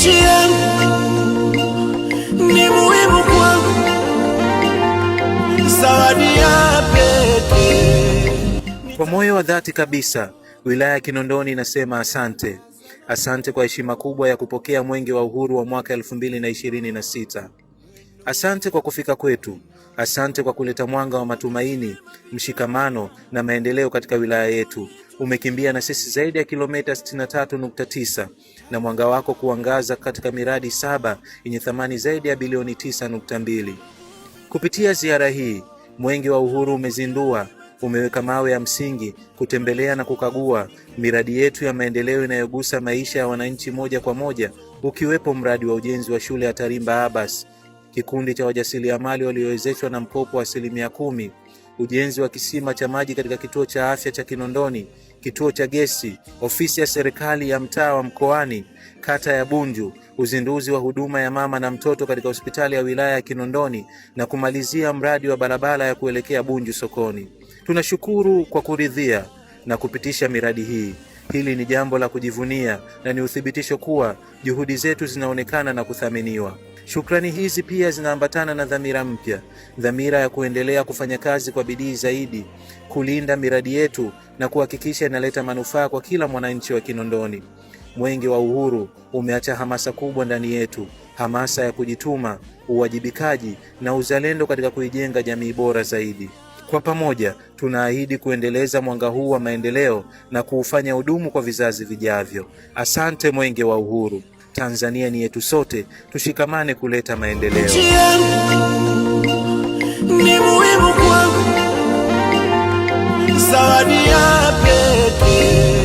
Nchi yangu ni muhimu kwangu, zawadi ya pekee. Kwa moyo wa dhati kabisa, wilaya ya Kinondoni inasema asante. Asante kwa heshima kubwa ya kupokea Mwenge wa Uhuru wa mwaka 2026. Asante kwa kufika kwetu. Asante kwa kuleta mwanga wa matumaini, mshikamano na maendeleo katika wilaya yetu. Umekimbia na sisi zaidi ya kilomita 63.9 na mwanga wako kuangaza katika miradi 7 yenye thamani zaidi ya bilioni 9.2. Kupitia ziara hii, Mwenge wa Uhuru umeweka mawe ya msingi, kutembelea na kukagua miradi yetu ya maendeleo inayogusa maisha ya wananchi moja kwa moja, ukiwepo mradi wa ujenzi wa shule ya Tarimba Abbas, kikundi cha wajasiriamali waliowezeshwa na mkopo wa 10%, ujenzi wa kisima cha maji katika kituo cha afya cha Kinondoni, kituo cha gesi, ofisi ya serikali ya mtaa wa Mkoani, kata ya Bunju, uzinduzi wa huduma ya mama na mtoto katika hospitali ya wilaya ya Kinondoni, na kumalizia mradi wa barabara ya kuelekea Bunju sokoni. Tunashukuru kwa kuridhia na kupitisha miradi hii. Hili ni jambo la kujivunia na ni uthibitisho kuwa juhudi zetu zinaonekana na kuthaminiwa. Shukrani hizi pia zinaambatana na dhamira mpya, dhamira ya kuendelea kufanya kazi kwa bidii zaidi, kulinda miradi yetu na kuhakikisha inaleta manufaa kwa kila mwananchi wa Kinondoni. Mwenge wa Uhuru umeacha hamasa kubwa ndani yetu, hamasa ya kujituma, uwajibikaji na uzalendo katika kuijenga jamii bora zaidi. Kwa pamoja, tunaahidi kuendeleza mwanga huu wa maendeleo na kuufanya udumu kwa vizazi vijavyo. Asante Mwenge wa Uhuru. Tanzania ni yetu sote, tushikamane kuleta maendeleo. Nchi yangu ni muhimu kwangu, zawadi ya pekee.